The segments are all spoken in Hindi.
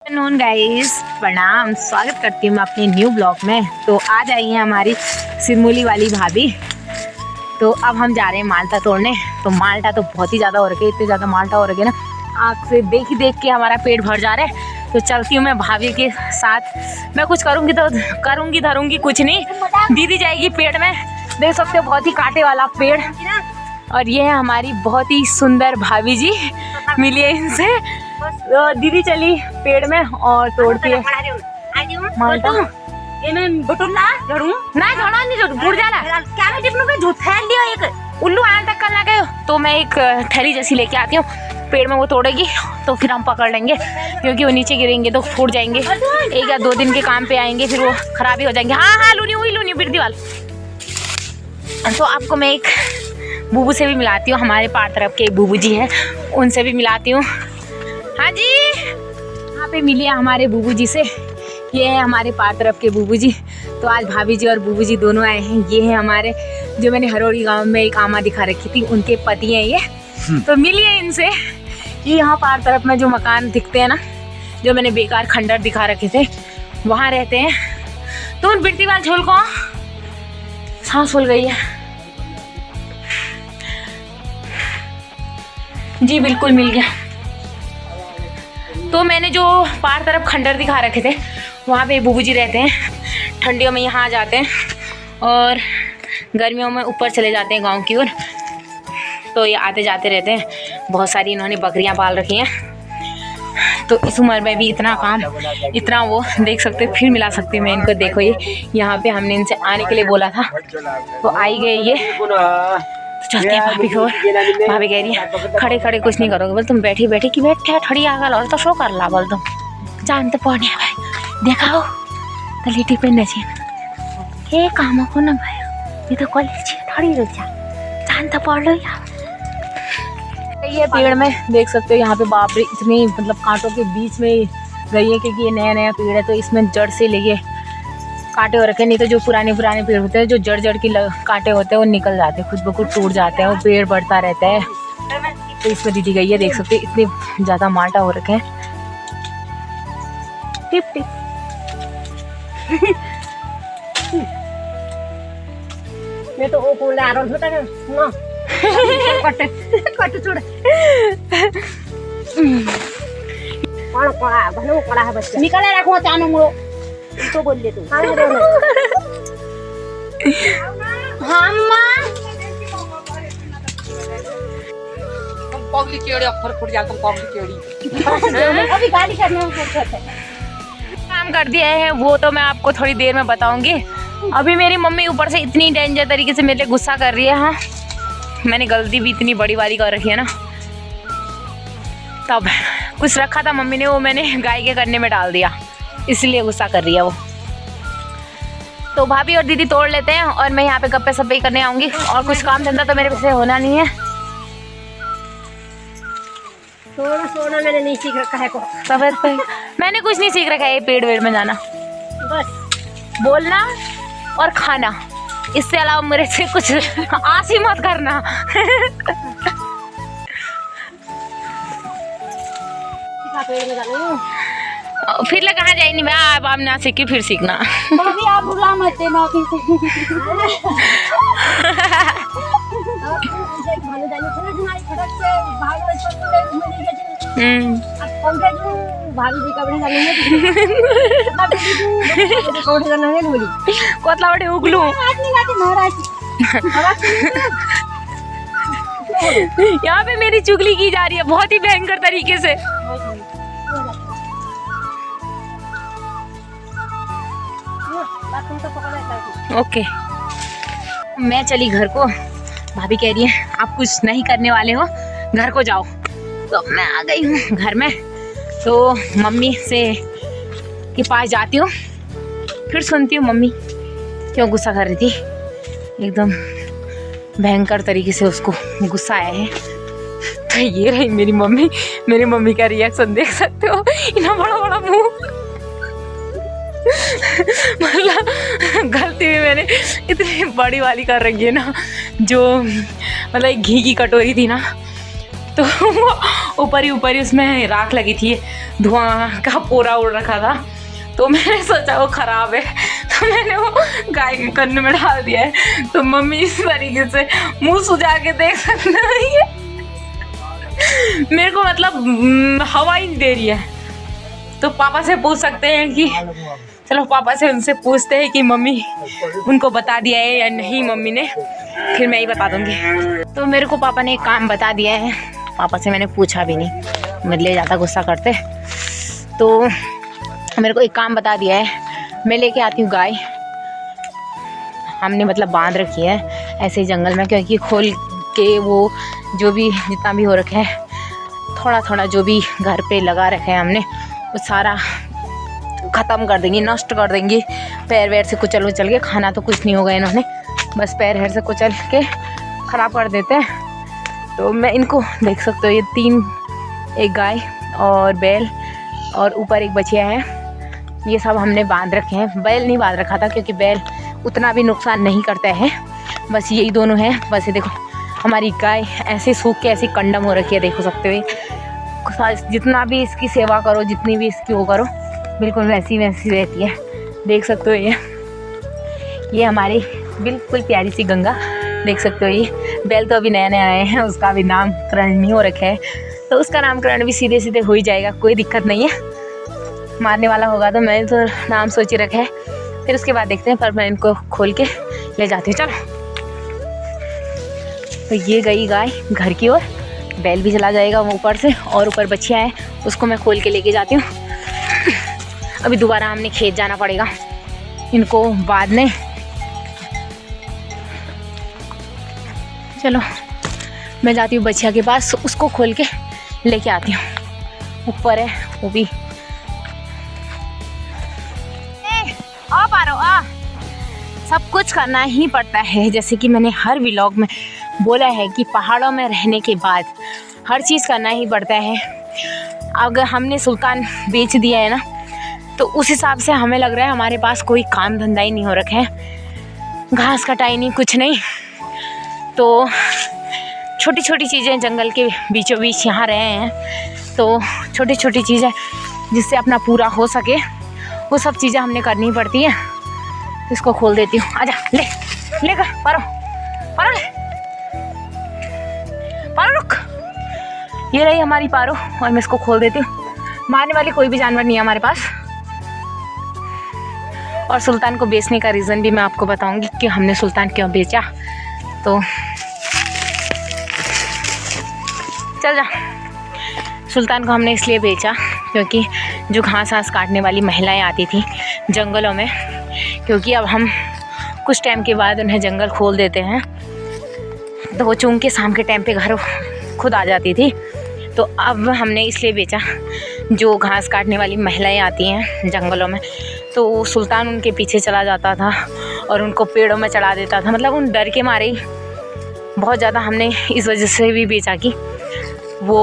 नॉन गाइस प्रणाम, स्वागत करती हूँ मैं अपने न्यू ब्लॉग में। तो आज आई है हमारी सिरमौली वाली भाभी। तो अब हम जा रहे हैं माल्टा तोड़ने। तो माल्टा तो बहुत ही ज़्यादा हो रखे, इतने ज़्यादा माल्टा हो रखे ना, आँख से देख ही देख के हमारा पेट भर जा रहा है। तो चलती हूँ मैं भाभी के साथ। मैं कुछ करूँगी तो करूँगी धरूँगी, कुछ नहीं, दीदी जाएगी पेड़ में। देख सकते हो बहुत ही कांटे वाला पेड़। और ये है हमारी बहुत ही सुंदर भाभी जी, मिलिए इनसे। तो दीदी चली पेड़ में और तोड़ती है माल्टा। ये मैं बटुला झड़ू ना झड़ा नहीं, झड़ बुड़ जाला क्या मैं टिपनू पे झूठ फैल दियो एक उल्लू आने तक करना गए। तो मैं एक थैली जैसी लेके आती हूँ, पेड़ में वो तोड़ेगी तो फिर हम पकड़ लेंगे, क्योंकि वो नीचे गिरेंगे तो फूट जाएंगे। 1 या 2 दिन के काम पे आएंगे, फिर वो खराब ही हो जाएंगे। हाँ लूनी बिरदी वाल। तो आपको मैं एक बूबू से भी मिलाती हूँ, हमारे पार तरफ के बूबू जी हैं, उनसे भी मिलाती हूँ। हाँ जी, यहाँ पे मिली है हमारे बूबू जी से। ये है हमारे पार तरफ के बूबू जी। तो आज भाभी जी और बूबू जी दोनों आए हैं। ये है हमारे, जो मैंने हरोड़ी गांव में एक आमा दिखा रखी थी, उनके पति हैं ये। तो मिलिए इनसे। ये यहाँ पार तरफ में जो मकान दिखते हैं ना, जो मैंने बेकार खंडर दिखा रखे थे, वहाँ रहते हैं। तो उन बिरती वाल झोल को सांस फूल गई है जी, बिल्कुल मिल गया। तो मैंने जो पार तरफ खंडर दिखा रखे थे, वहाँ पे बूबू जी रहते हैं। ठंडियों में यहाँ आ जाते हैं और गर्मियों में ऊपर चले जाते हैं गांव की ओर। तो ये आते जाते रहते हैं। बहुत सारी इन्होंने बकरियाँ पाल रखी हैं। तो इस उम्र में भी इतना काम, इतना वो देख सकते, फिर मिला सकती हूँ मैं इनको। देखो ये यहाँ पे हमने इनसे आने के लिए बोला था, तो आई गए ये। चलते हैं भाभी की ओर। भाभी कह रही है खड़े खड़े कुछ नहीं करोगे, बोल तुम बैठी बैठी की बैठे ठड़ी आ गल और तो शो कर ला, बोल तुम जान तो पढ़ने भाई देखाओ तो लिटी पे नची के काम को ना भाई, ये तो कॉलेज ठड़ी रुक जा, जान तो पढ़ लो यार। ये पेड़ में देख सकते हो, यहाँ पे बाप रे इतनी मतलब कांटों के बीच में गई है, क्योंकि ये नया नया पेड़ है। तो इसमें जड़ से लेके कांटे हो रखे, नहीं तो जो पुराने पेड़ होते हैं, जो जड़ के कांटे होते हैं, वो निकल जाते हैं, खुद ब खुद टूट जाते हैं, वो पेड़ बढ़ता रहता है। तो इसमें दीदी गई है, देख सकते हैं इतने ज़्यादा माल्टा हो रखे हैं। टिप टिप मैं तो ओ कोला आरो होता है ना कट छोड़ कोड़ा भलो कोड़ा है बच्चा निकाले रखो चानो मुरो तो बोल ले तू। हाँ मां पब्लिक केड़ी अफर फुट जाता पब्लिक केड़ी अभी गाड़ी करने में काम कर दिया है वो तो मैं आपको थोड़ी देर में बताऊंगी। अभी मेरी मम्मी ऊपर से इतनी डेंजर तरीके से मेरे लिए गुस्सा कर रही है। हाँ, मैंने गलती भी इतनी बड़ी वाली कर रखी है ना। तब कुछ रखा था मम्मी ने, वो मैंने गाय के करने में डाल दिया, इसलिए गुस्सा कर रही है वो। तो भाभी और दीदी तोड़ लेते हैं और मैं यहाँ पे गप्पे सप्पे करने आऊँगी। और कुछ काम धंधा तो मेरे से होना नहीं है। सोना मैंने नहीं सीख रखा है को सफेद पे मैंने कुछ नहीं सीख रखा है, ये पेड़ वेड़ में जाना, बस बोलना और खाना। इससे अलावा मेरे से कुछ आस ही मत करना। पेड़ में जाना फिर ले कहाँ जाएगी मैं, अब आप ना सीखी फिर सीखना। भाभी आप बुला मत देना भालो जाने थोड़ा तुम्हारी खड़क से भालो छोटे घूमने गए पंकज भाभी जी कबड़े जाने कोठे जाना है बोली कोतला बड़े उगलू आज नहीं गाती महाराज। यहाँ पे मेरी चुगली की जा रही है बहुत ही भयंकर तरीके से। ओके, मैं चली घर को। भाभी कह रही है आप कुछ नहीं करने वाले हो, घर को जाओ। तो मैं आ गई हूँ घर में। तो मम्मी से के पास जाती हूँ, फिर सुनती हूँ मम्मी क्यों गुस्सा कर रही थी। एकदम भयंकर तरीके से उसको गुस्सा आया है। तो ये रही मेरी मम्मी। मेरी मम्मी का रिएक्शन देख सकते हो, इतना बड़ा बड़ा मुँह। मतलब गलती में मैंने इतनी बड़ी वाली कर रखी है ना, जो मतलब घी की कटोरी थी ना, तो ऊपर ही उसमें राख लगी थी, धुआं का पूरा उड़ रखा था। तो मैंने सोचा वो ख़राब है, तो मैंने वो गाय के कन्न में डाल दिया है। तो मम्मी इस तरीके से मुंह सुजा के देख सकते हैं, मेरे को मतलब हवा ही नहीं दे रही है। तो पापा से पूछ सकते हैं कि चलो पापा से उनसे पूछते हैं कि मम्मी उनको बता दिया है या नहीं मम्मी ने, फिर मैं ही बता दूँगी। तो मेरे को पापा ने एक काम बता दिया है, पापा से मैंने पूछा भी नहीं, मेरे लिए ज़्यादा गुस्सा करते। तो मेरे को एक काम बता दिया है, मैं लेके आती हूँ गाय। हमने मतलब बांध रखी है ऐसे ही जंगल में, क्योंकि खोल के वो जो भी जितना भी हो रखा है, थोड़ा थोड़ा जो भी घर पे लगा रखे हैं हमने, वो सारा ख़त्म कर देंगी, नष्ट कर देंगी। पैर वैर से कुचल उचल के, खाना तो कुछ नहीं होगा इन्होंने, बस पैर वैर से कुचल के ख़राब कर देते हैं। तो मैं इनको देख सकते हो, ये 3, एक गाय और बैल और ऊपर एक बछिया है, ये सब हमने बांध रखे हैं। बैल नहीं बांध रखा था क्योंकि बैल उतना भी नुकसान नहीं करता है, बस यही दोनों हैं। बस ये देखो हमारी गाय ऐसे सूख के ऐसी कंडम हो रखी है, देखो सकते हो। जितना भी इसकी सेवा करो, जितनी भी इसकी वो करो, बिल्कुल वैसी रहती है, देख सकते हो। ये हमारी बिल्कुल प्यारी सी गंगा, देख सकते हो। ये बैल तो अभी नया नया आए हैं, उसका भी नामकरण नहीं हो रखा है, तो उसका नामकरण भी सीधे सीधे हो ही जाएगा, कोई दिक्कत नहीं है। मारने वाला होगा तो मैंने तो नाम सोच ही रखा है, फिर उसके बाद देखते हैं। पर मैं इनको खोल के ले जाती हूँ, चलो। तो ये गई गाय घर की ओर, बैल भी चला जाएगा वो ऊपर से, और ऊपर बछिया है उसको मैं खोल के लेके जाती हूँ। अभी दोबारा हमने खेत जाना पड़ेगा इनको बांधने। चलो मैं जाती हूँ बछिया के पास, उसको खोल के लेके आती हूँ। ऊपर है वो भी, आ पारो आ। सब कुछ करना ही पड़ता है, जैसे कि मैंने हर व्लॉग में बोला है कि पहाड़ों में रहने के बाद हर चीज़ करना ही पड़ता है। अगर हमने सुल्तान बेच दिया है ना, तो उस हिसाब से हमें लग रहा है हमारे पास कोई काम धंधा ही नहीं हो रखा है, घास कटाई नहीं, कुछ नहीं। तो छोटी छोटी चीज़ें जंगल के बीचों बीच यहाँ रहे हैं, तो छोटी छोटी चीज़ें जिससे अपना पूरा हो सके, वो सब चीज़ें हमने करनी पड़ती हैं। इसको खोल देती हूँ, आजा लेकर पारो पारो पारो रुक। ये रही हमारी पारो, और मैं इसको खोल देती हूँ। मारने वाली कोई भी जानवर नहीं है हमारे पास। और सुल्तान को बेचने का रीज़न भी मैं आपको बताऊंगी कि हमने सुल्तान क्यों बेचा। तो चल जा। सुल्तान को हमने इसलिए बेचा क्योंकि जो घास वास काटने वाली महिलाएं आती थी जंगलों में, क्योंकि अब हम कुछ टाइम के बाद उन्हें जंगल खोल देते हैं, तो वो चूंकि शाम के टाइम पे घर खुद आ जाती थी। तो अब हमने इसलिए बेचा, जो घास काटने वाली महिलाएं आती हैं जंगलों में, तो सुल्तान उनके पीछे चला जाता था और उनको पेड़ों में चढ़ा देता था। मतलब उन डर के मारे ही बहुत ज़्यादा हमने इस वजह से भी बेचा कि वो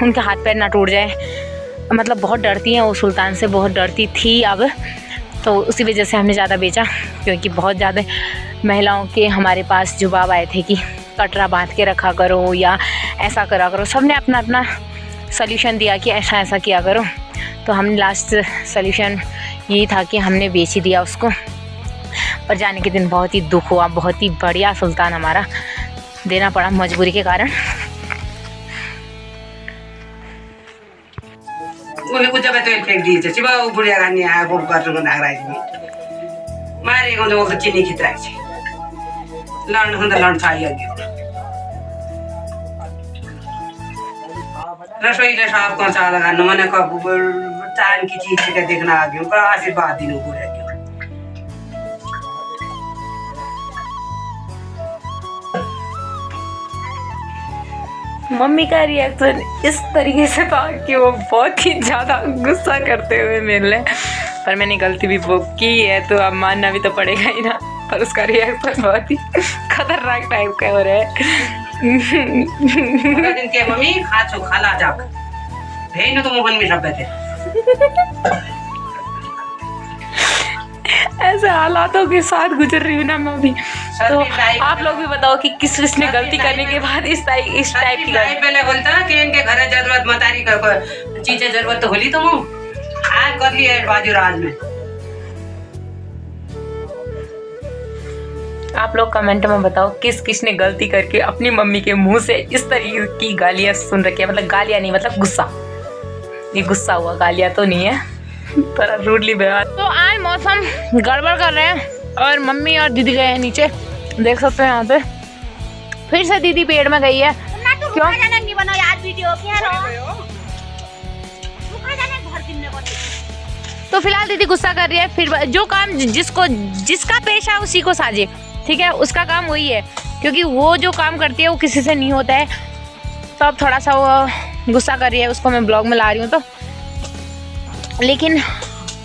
उनके हाथ पैर ना टूट जाए। मतलब बहुत डरती हैं वो, सुल्तान से बहुत डरती थी अब, तो उसी वजह से हमने ज़्यादा बेचा। क्योंकि बहुत ज़्यादा महिलाओं के हमारे पास जवाब आए थे कि कटरा बांध के रखा करो या ऐसा करा करो। सब ने अपना अपना सल्यूशन दिया कि ऐसा ऐसा किया करो। तो हमने लास्ट सल्यूशन यही था कि हमने बेच ही दिया उसको। पर जाने के दिन बहुत ही दुख हुआ, बहुत ही बढ़िया सुल्तान हमारा देना पड़ा मजबूरी के कारण। उन्हें कुछ जब तो फेंक दिए थे, चिबा वो बुढ़िया गानी आया वो बात में नाग राइज में मारे को जो चीनी खितरा है लड़न हंदा लड़न छाई गया रसोई ले साफ कर चा लगा न मने को चान की चीज के देखना आ गया, पर आशीर्वाद दिनो को रह गया। मम्मी का रिएक्शन इस तरीके से था कि वो बहुत ही ज़्यादा गुस्सा करते हुए मिले, पर मैंने गलती भी वो की है तो अब मानना भी तो पड़ेगा ही ना। पर उसका रिएक्शन बहुत ही खतरनाक टाइप का हो रहा है। दिन के मम्मी खाचो खाला जाक भेन तो मोहन में सब थे। ऐसे हालातों के साथ गुजर रही हूँ ना मैं भी, तो आप लोग भी बताओ कि किसने गलती करने के बाद इस टाइप की गलती। पहले बोलता कि इनके घर जरूरत मतारी का चीजें जरूरत तो होली तो आज कर लिया बाजू राज में। आप लोग कमेंट में बताओ किसने गलती करके अपनी मम्मी के मुंह से इस तरीके की गालियां सुन रखी है। मतलब गालियां नहीं, मतलब गुस्सा, ये गुस्सा हुआ, गालियां तो नहीं है। थोड़ा रूडली व्यवहार। तो आज मौसम गड़बड़ कर रहे हैं और मम्मी और दीदी गए हैं नीचे, देख सकते हैं यहाँ पे। फिर से दीदी पेड़ में गई है। क्यों नहीं बना यार वीडियो क्या तो फिलहाल दीदी गुस्सा कर रही है। फिर जो काम जिसका पेशा उसी को साजे, ठीक है, उसका काम वही है, क्योंकि वो जो काम करती है वो किसी से नहीं होता है। तो अब थोड़ा सा वो गुस्सा कर रही है, उसको मैं ब्लॉग में ला रही हूँ। तो लेकिन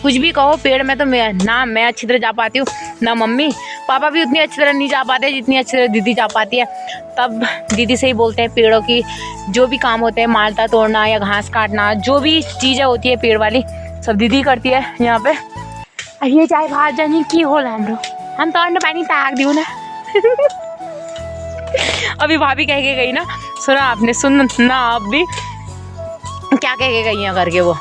कुछ भी कहो, पेड़ में तो मैं अच्छी तरह जा पाती हूँ, ना मम्मी पापा भी उतनी अच्छी तरह नहीं जा पाते जितनी अच्छी तरह दीदी जा पाती है। तब दीदी से ही बोलते हैं पेड़ों की जो भी काम होते हैं, माल्टा तोड़ना या घास काटना, जो भी चीज़ें होती है पेड़ वाली, सब दीदी करती है यहाँ पे। ये चाहे बाहर जाने की हो हम तो अंडे पानी ताक दियो ना। अभी भाभी कह के गई ना, सुना आपने, सुनना आप भी क्या कह के गई हैं करके वो।